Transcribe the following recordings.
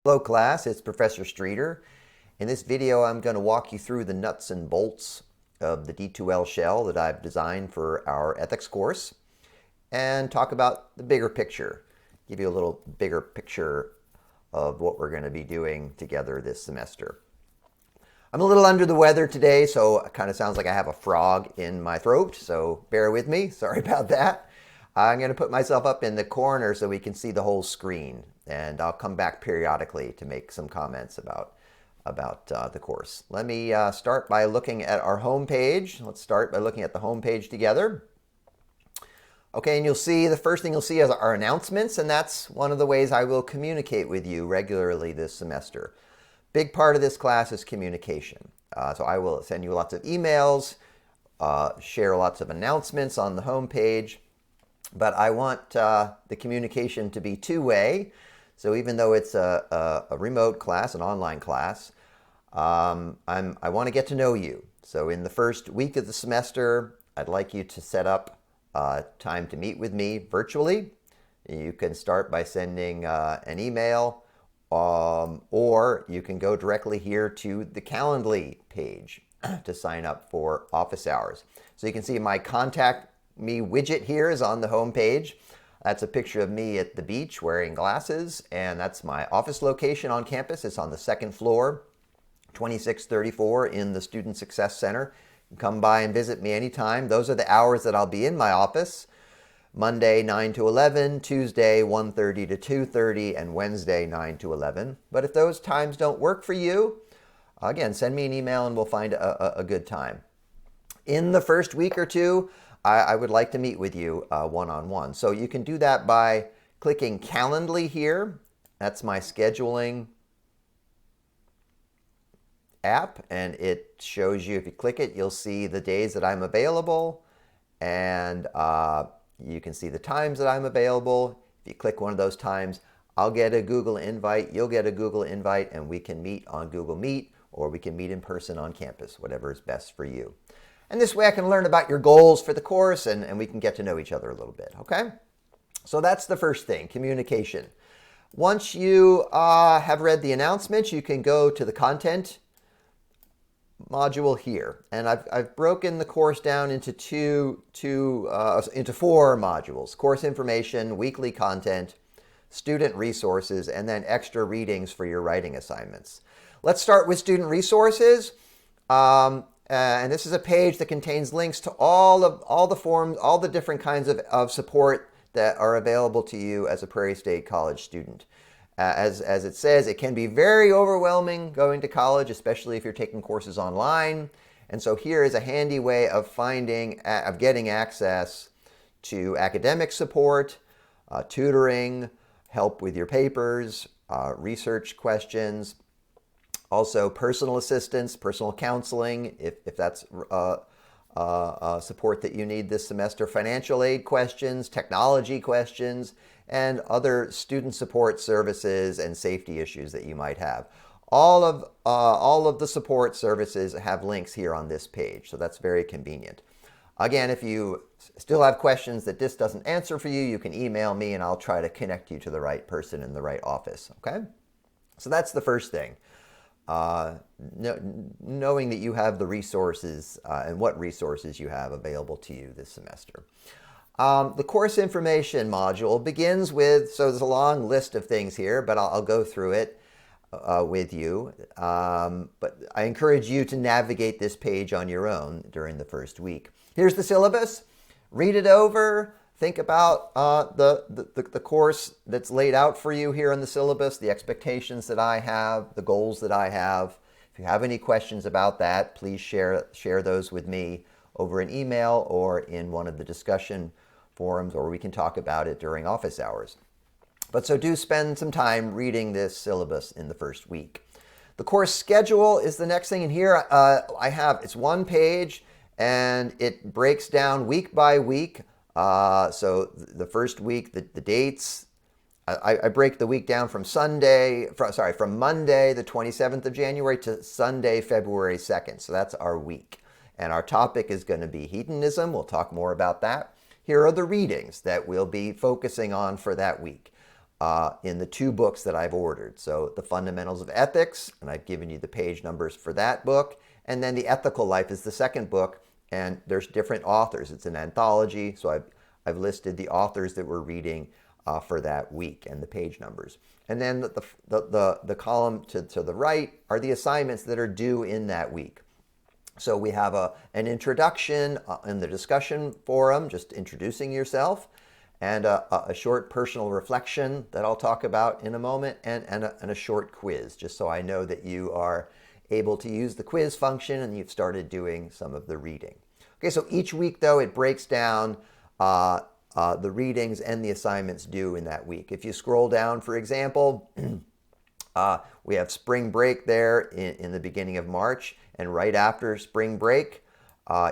Hello class, it's Professor Streeter. In this video I'm going to walk you through the nuts and bolts of the D2L shell that I've designed for our ethics course and talk about the bigger picture, give you a little bigger picture of what we're going to be doing together this semester. I'm a little under the weather today, so it kind of sounds like I have a frog in my throat, so bear with me, sorry about that. I'm going to put myself up in the corner so we can see the whole screen, and I'll come back periodically to make some comments about the course. Let me start by looking at our home page. Let's start by looking at the home page together. Okay, and you'll see the first thing you'll see is our announcements, and that's one of the ways I will communicate with you regularly this semester. Big part of this class is communication. So I will send you lots of emails, share lots of announcements on the home page. But I want the communication to be two-way. So even though it's a remote class, an online class, I want to get to know you. So in the first week of the semester, I'd like you to set up time to meet with me virtually. You can start by sending an email, or you can go directly here to the Calendly page to sign up for office hours. So you can see my contact me widget here is on the home page. That's a picture of me at the beach wearing glasses, and that's my office location on campus. It's on the second floor, 2634 in the Student Success Center. You can come by and visit me anytime. Those are the hours that I'll be in my office. Monday 9 to 11, Tuesday 1:30 to 2:30, and Wednesday 9 to 11. But if those times don't work for you, again, send me an email and we'll find a good time. In the first week or two, I would like to meet with you one-on-one. So you can do that by clicking Calendly here. That's my scheduling app, and it shows you, if you click it, you'll see the days that I'm available, and you can see the times that I'm available. If you click one of those times, I'll get a Google invite, you'll get a Google invite, and we can meet on Google Meet, or we can meet in person on campus, whatever is best for you. And this way I can learn about your goals for the course, and we can get to know each other a little bit, okay? So that's the first thing, communication. Once you have read the announcements, you can go to the content module here. And I've broken the course down into four modules: course information, weekly content, student resources, and then extra readings for your writing assignments. Let's start with student resources. And this is a page that contains links to all the forms, all the different kinds of support that are available to you as a Prairie State College student. As it says, it can be very overwhelming going to college, especially if you're taking courses online. And so here is a handy way of getting access to academic support, tutoring, help with your papers, research questions. Also, personal assistance, personal counseling, if that's support that you need this semester, financial aid questions, technology questions, and other student support services and safety issues that you might have. All of the support services have links here on this page, so that's very convenient. Again, if you still have questions that this doesn't answer for you, you can email me and I'll try to connect you to the right person in the right office, okay? So that's the first thing. Knowing that you have the resources and what resources you have available to you this semester. The course information module begins with, so there's a long list of things here, but I'll go through it with you. But I encourage you to navigate this page on your own during the first week. Here's the syllabus. Read it over. Think about the course that's laid out for you here in the syllabus, the expectations that I have, the goals that I have. If you have any questions about that, please share those with me over an email or in one of the discussion forums, or we can talk about it during office hours. But so do spend some time reading this syllabus in the first week. The course schedule is the next thing in here. It's one page, and it breaks down week by week. So the first week, the dates, I break the week down from Monday, the 27th of January to Sunday, February 2nd. So that's our week. And our topic is going to be hedonism. We'll talk more about that. Here are the readings that we'll be focusing on for that week. in the 2 books that I've ordered. So the Fundamentals of Ethics, and I've given you the page numbers for that book. And then the Ethical Life is the second book, and there's different authors. It's an anthology, so I've listed the authors that we're reading for that week and the page numbers. And then the column to the right are the assignments that are due in that week. So we have an introduction in the discussion forum, just introducing yourself, and a short personal reflection that I'll talk about in a moment, and a short quiz, just so I know that you are able to use the quiz function and you've started doing some of the reading. Okay, so each week, though, it breaks down the readings and the assignments due in that week. If you scroll down, for example, we have spring break there in the beginning of March, and right after spring break,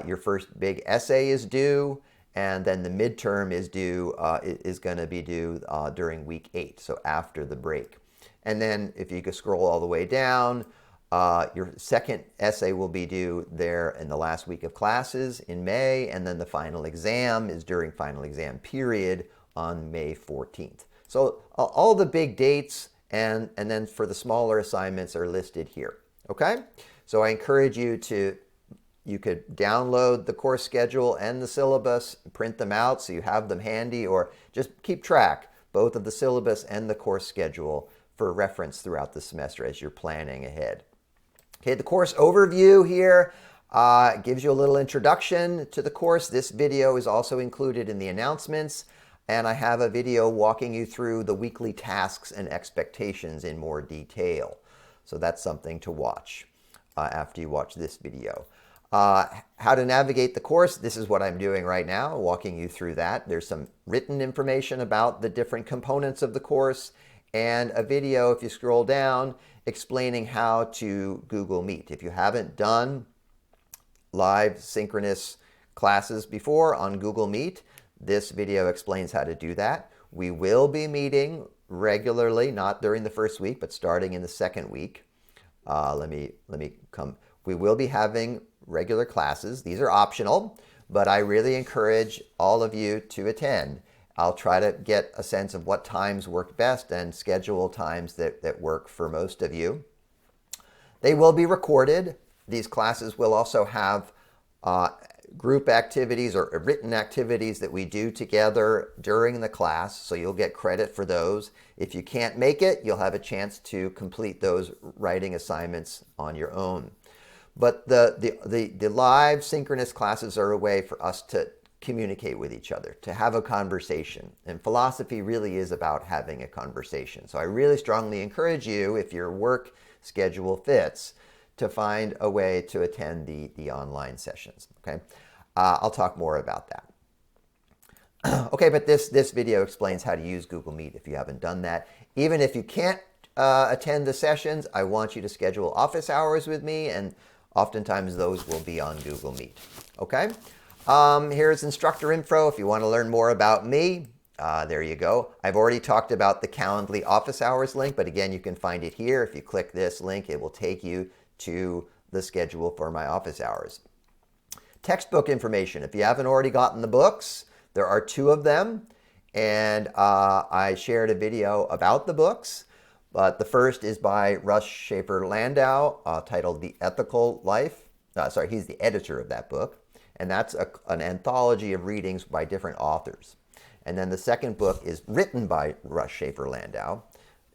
your first big essay is due, and then the midterm is due, is going to be due during week 8, so after the break. And then if you could scroll all the way down, your second essay will be due there in the last week of classes in May, and then the final exam is during final exam period on May 14th. So all the big dates and then for the smaller assignments are listed here. Okay? So I encourage you could download the course schedule and the syllabus, print them out so you have them handy, or just keep track both of the syllabus and the course schedule for reference throughout the semester as you're planning ahead. Okay, the course overview here gives you a little introduction to the course. This video is also included in the announcements, and I have a video walking you through the weekly tasks and expectations in more detail. So that's something to watch after you watch this video. How to navigate the course, this is what I'm doing right now, walking you through that. There's some written information about the different components of the course, and a video, if you scroll down, explaining how to Google Meet. If you haven't done live synchronous classes before on Google Meet, this video explains how to do that. We will be meeting regularly, not during the first week, but starting in the second week. We will be having regular classes. These are optional, but I really encourage all of you to attend. I'll try to get a sense of what times work best and schedule times that work for most of you. They will be recorded. These classes will also have group activities or written activities that we do together during the class, so you'll get credit for those. If you can't make it, you'll have a chance to complete those writing assignments on your own. But the live synchronous classes are a way for us to communicate with each other, to have a conversation. And philosophy really is about having a conversation. So I really strongly encourage you, if your work schedule fits, to find a way to attend the online sessions. Okay, I'll talk more about that. Okay, but this video explains how to use Google Meet if you haven't done that. Even if you can't attend the sessions, I want you to schedule office hours with me, and oftentimes those will be on Google Meet. Okay, here's instructor info if you want to learn more about me. There you go. I've already talked about the Calendly office hours link, but again, you can find it here. If you click this link, it will take you to the schedule for my office hours. Textbook information. If you haven't already gotten the books, there are 2 of them, and I shared a video about the books. But the first is by Russ Schaefer Landau, titled The Ethical Life. He's the editor of that book, and that's an anthology of readings by different authors. And then the second book is written by Russ Schaefer Landau.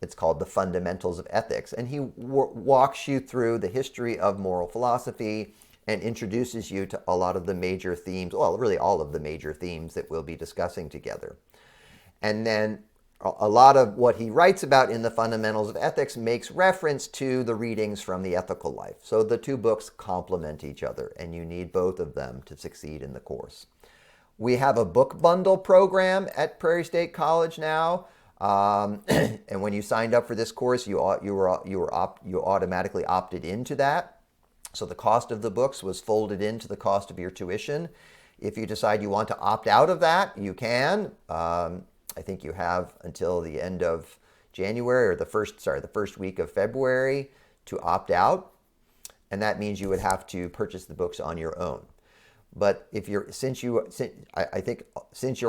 It's called The Fundamentals of Ethics, and he walks you through the history of moral philosophy and introduces you to a lot of the major themes, well, really all of the major themes that we'll be discussing together. And then a lot of what he writes about in The Fundamentals of Ethics makes reference to the readings from The Ethical Life. So the 2 books complement each other, and you need both of them to succeed in the course. We have a book bundle program at Prairie State College now. And when you signed up for this course, you automatically opted into that. So the cost of the books was folded into the cost of your tuition. If you decide you want to opt out of that, you can. I think you have until the end of January, or the first week of February to opt out. And that means you would have to purchase the books on your own. But since you're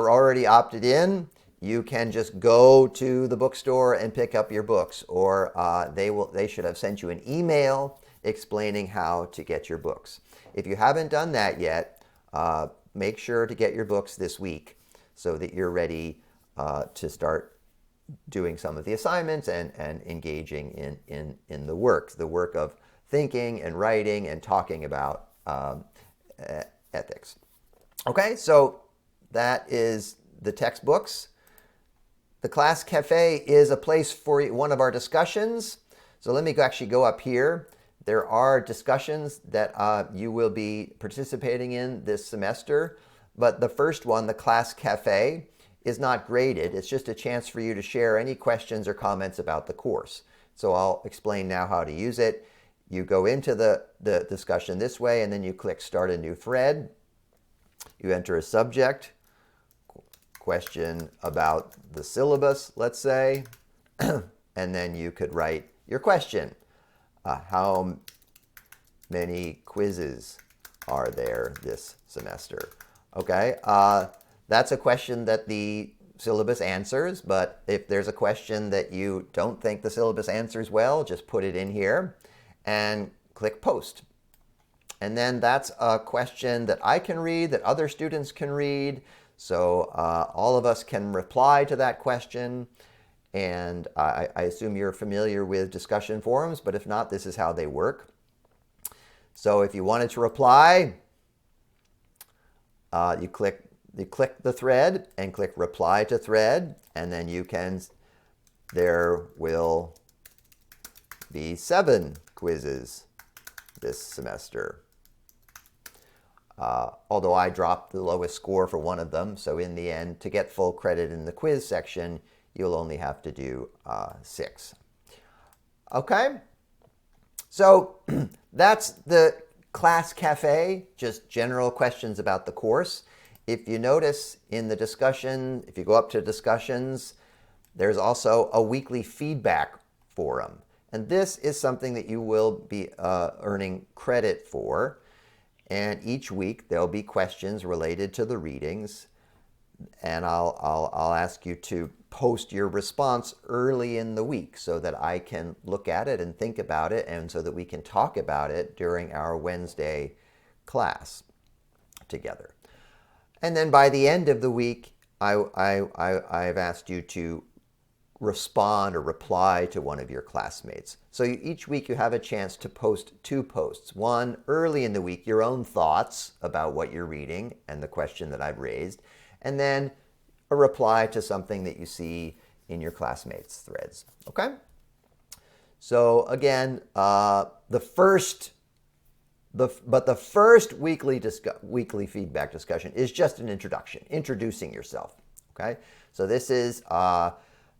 already opted in, you can just go to the bookstore and pick up your books, or they should have sent you an email explaining how to get your books. If you haven't done that yet, make sure to get your books this week so that you're ready to start doing some of the assignments and engaging in the work of thinking and writing and talking about ethics. Okay, so that is the textbooks. The class cafe is a place for one of our discussions. So let me actually go up here. There are discussions that you will be participating in this semester, but the first one, the class cafe, is not graded. It's just a chance for you to share any questions or comments about the course. So I'll explain now how to use it. You go into the discussion this way, and then you click Start a New Thread. You enter a subject, question about the syllabus, let's say, and then you could write your question. How many quizzes are there this semester? Okay, that's a question that the syllabus answers, but if there's a question that you don't think the syllabus answers well, just put it in here and click Post. And then that's a question that I can read, that other students can read, so all of us can reply to that question. And I assume you're familiar with discussion forums, but if not, this is how they work. So if you wanted to reply, you click the thread and click Reply to Thread, and then there will be 7 quizzes this semester. Although I dropped the lowest score for one of them, so in the end, to get full credit in the quiz section, you'll only have to do 6. Okay, so that's the class cafe, just general questions about the course. If you notice in the discussion, if you go up to discussions, there's also a weekly feedback forum. And this is something that you will be earning credit for. And each week there'll be questions related to the readings. And I'll ask you to post your response early in the week so that I can look at it and think about it, and so that we can talk about it during our Wednesday class together. And then by the end of the week, I've asked you to respond or reply to one of your classmates. So each week you have a chance to post 2 posts. One early in the week, your own thoughts about what you're reading and the question that I've raised, and then a reply to something that you see in your classmates' threads. Okay? So again, the first weekly feedback discussion is just an introduction, introducing yourself. Okay? So this is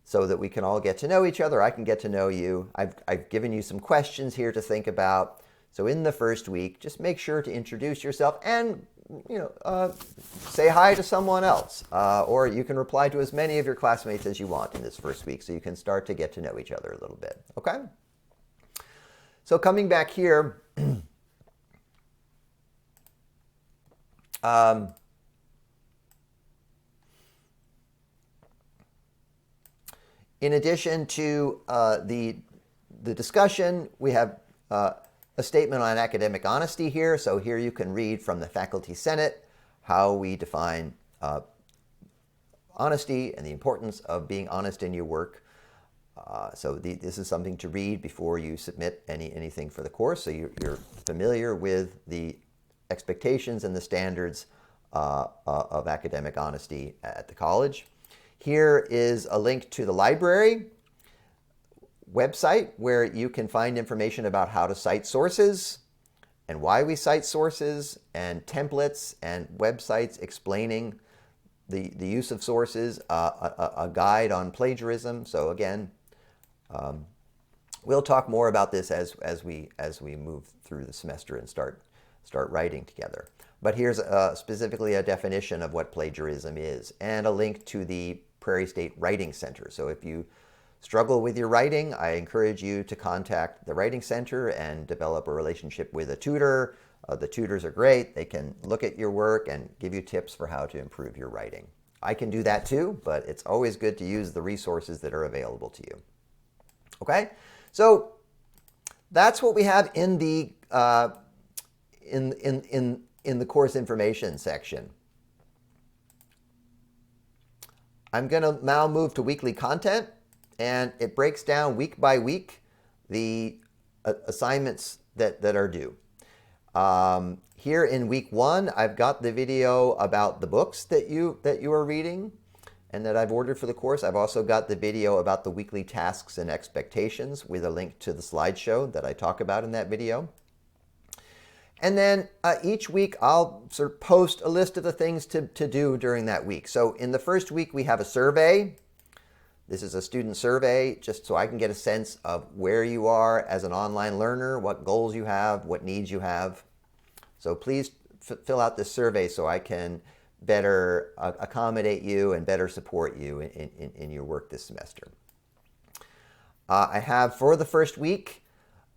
so that we can all get to know each other. I can get to know you. I've given you some questions here to think about. So in the first week, just make sure to introduce yourself and say hi to someone else. Or you can reply to as many of your classmates as you want in this first week, so you can start to get to know each other a little bit. Okay? So coming back here, in addition to the discussion, we have a statement on academic honesty here. So here you can read from the Faculty Senate how we define honesty and the importance of being honest in your work. This is something to read before you submit anything for the course, so you're familiar with the expectations and the standards of academic honesty at the college. Here is a link to the library website where you can find information about how to cite sources and why we cite sources, and templates and websites explaining the use of sources, a guide on plagiarism. So again, we'll talk more about this as we move through the semester and start writing together. But here's specifically a definition of what plagiarism is, and a link to the Prairie State Writing Center. So if you struggle with your writing, I encourage you to contact the Writing Center and develop a relationship with a tutor. The tutors are great. They can look at your work and give you tips for how to improve your writing. I can do that too, but it's always good to use the resources that are available to you. Okay, so that's what we have in the in the course information section. I'm going to now move to weekly content, and it breaks down week by week the assignments that are due. Here in week 1, I've got the video about the books that you are reading and that I've ordered for the course. I've also got the video about the weekly tasks and expectations with a link to the slideshow that I talk about in that video. And then each week I'll sort of post a list of the things to do during that week. So in the first week we have a survey. This is a student survey just so I can get a sense of where you are as an online learner, what goals you have, what needs you have. So please fill out this survey so I can better accommodate you and better support you in your work this semester. I have for the first week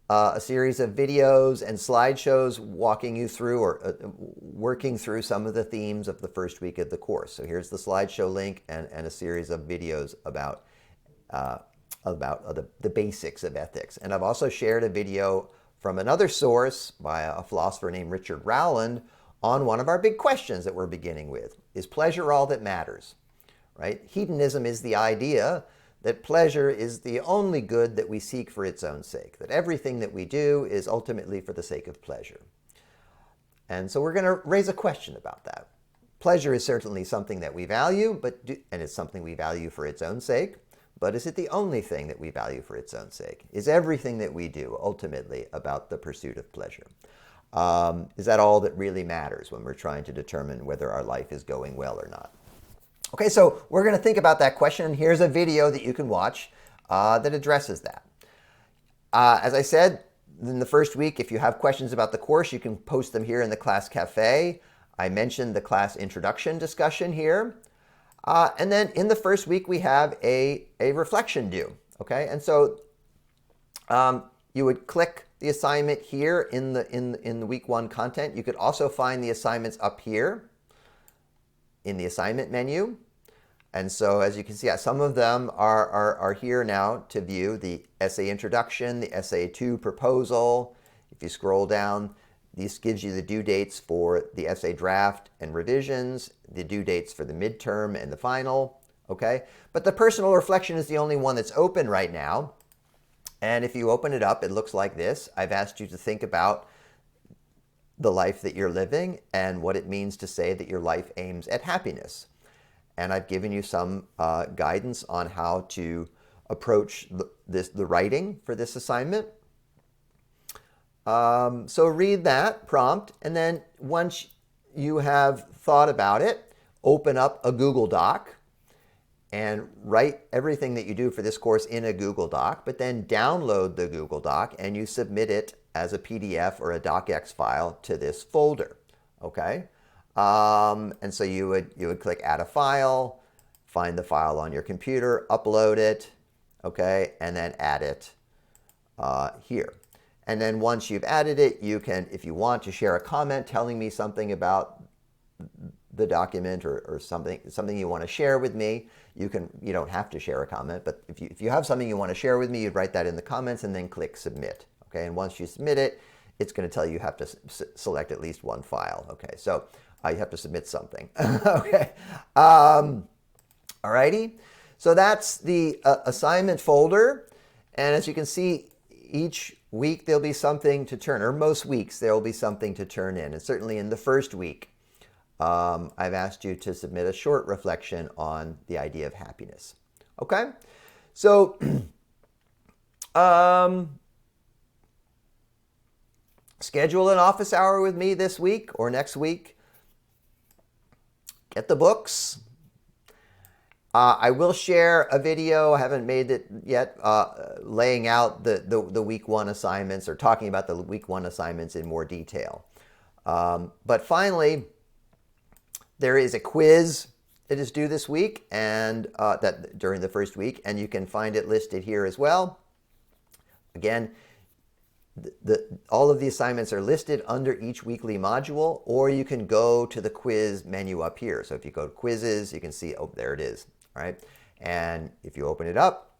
a series of videos and slideshows walking you through or working through some of the themes of the first week of the course. So here's the slideshow link and a series of videos about the basics of ethics. And I've also shared a video from another source by a philosopher named Richard Rowland on one of our big questions that we're beginning with. Is pleasure all that matters? Right? Hedonism is the idea that pleasure is the only good that we seek for its own sake, that everything that we do is ultimately for the sake of pleasure. And so we're going to raise a question about that. Pleasure is certainly something that we value, and it's something we value for its own sake, but is it the only thing that we value for its own sake? Is everything that we do ultimately about the pursuit of pleasure? Is that all that really matters when we're trying to determine whether our life is going well or not? Okay, so we're going to think about that question, and here's a video that you can watch that addresses that. As I said, in the first week, if you have questions about the course, you can post them here in the class cafe. I mentioned the class introduction discussion here. And then in the first week, we have a reflection due. Okay, and so you would click the assignment here in the week 1 content. You could also find the assignments up here in the assignment menu. And so as you can see, some of them are here now to view: the essay introduction, the essay 2 proposal. If you scroll down, this gives you the due dates for the essay draft and revisions, the due dates for the midterm and the final, okay? But the personal reflection is the only one that's open right now. And if you open it up, it looks like this. I've asked you to think about the life that you're living and what it means to say that your life aims at happiness. And I've given you some guidance on how to approach the writing for this assignment. So read that prompt, and then once you have thought about it, open up a Google Doc and write everything that you do for this course in a Google Doc, but then download the Google Doc and you submit it as a PDF or a docx file to this folder, okay? And so you would click Add a File, find the file on your computer, upload it, okay, and then add it here. And then once you've added it, you can, if you want to share a comment telling me something about the document or something you want to share with me, you don't have to share a comment, but if you have something you want to share with me, you'd write that in the comments and then click Submit. Okay, and once you submit it, it's going to tell you have to select at least one file. Okay, so you have to submit something. Okay, alrighty. So that's the assignment folder, and as you can see, each week there'll be something to turn, or most weeks there will be something to turn in. And certainly in the first week, I've asked you to submit a short reflection on the idea of happiness. Okay, so schedule an office hour with me this week or next week. Get the books. I will share a video, I haven't made it yet, laying out the week 1 assignments or talking about the week 1 assignments in more detail. But finally, there is a quiz that is due this week and that during the first week, and you can find it listed here as well. Again, all of the assignments are listed under each weekly module, or you can go to the quiz menu up here. So if you go to quizzes, you can see, oh, there it is, all right? And if you open it up,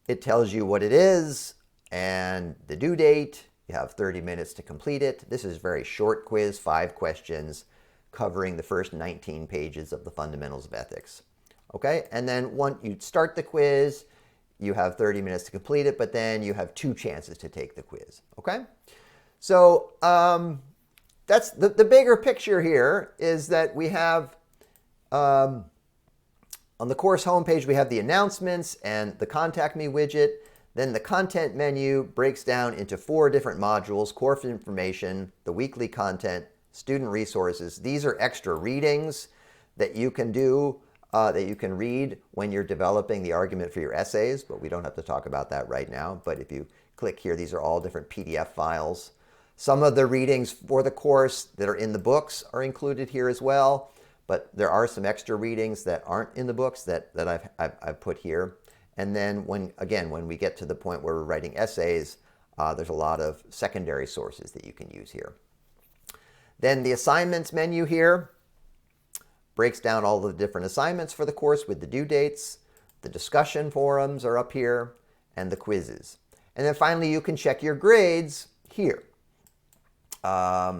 it tells you what it is and the due date. You have 30 minutes to complete it. This is a very short quiz, 5 questions, covering the first 19 pages of the fundamentals of ethics. Okay, and then once you start the quiz, you have 30 minutes to complete it, but then you have 2 chances to take the quiz. Okay, so that's the bigger picture here is that we have on the course homepage, we have the announcements and the contact me widget. Then the content menu breaks down into 4 different modules: course information, the weekly content, student resources. These are extra readings that you can do, that you can read when you're developing the argument for your essays, but we don't have to talk about that right now. But if you click here, these are all different PDF files. Some of the readings for the course that are in the books are included here as well, but there are some extra readings that aren't in the books that I've put here. And then when we get to the point where we're writing essays, there's a lot of secondary sources that you can use here. Then the assignments menu here breaks down all the different assignments for the course with the due dates. The discussion forums are up here, and the quizzes. And then finally, you can check your grades here. Okay,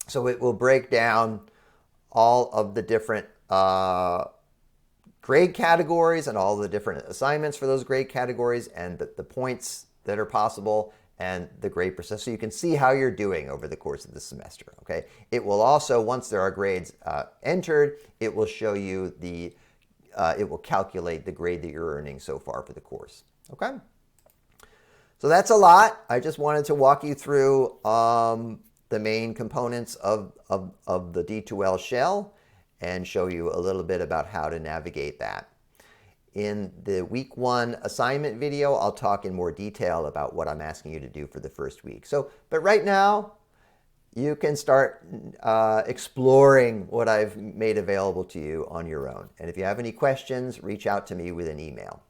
so it will break down all of the different grade categories and all the different assignments for those grade categories and the points that are possible and the grade percent. So you can see how you're doing over the course of the semester. Okay. It will also, once there are grades entered, it will show you it will calculate the grade that you're earning so far for the course. Okay. So that's a lot. I just wanted to walk you through the main components of the D2L shell and show you a little bit about how to navigate that. In the week 1 assignment video, I'll talk in more detail about what I'm asking you to do for the first week. But right now, you can start exploring what I've made available to you on your own. And if you have any questions, reach out to me with an email.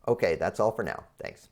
Okay, that's all for now. Thanks.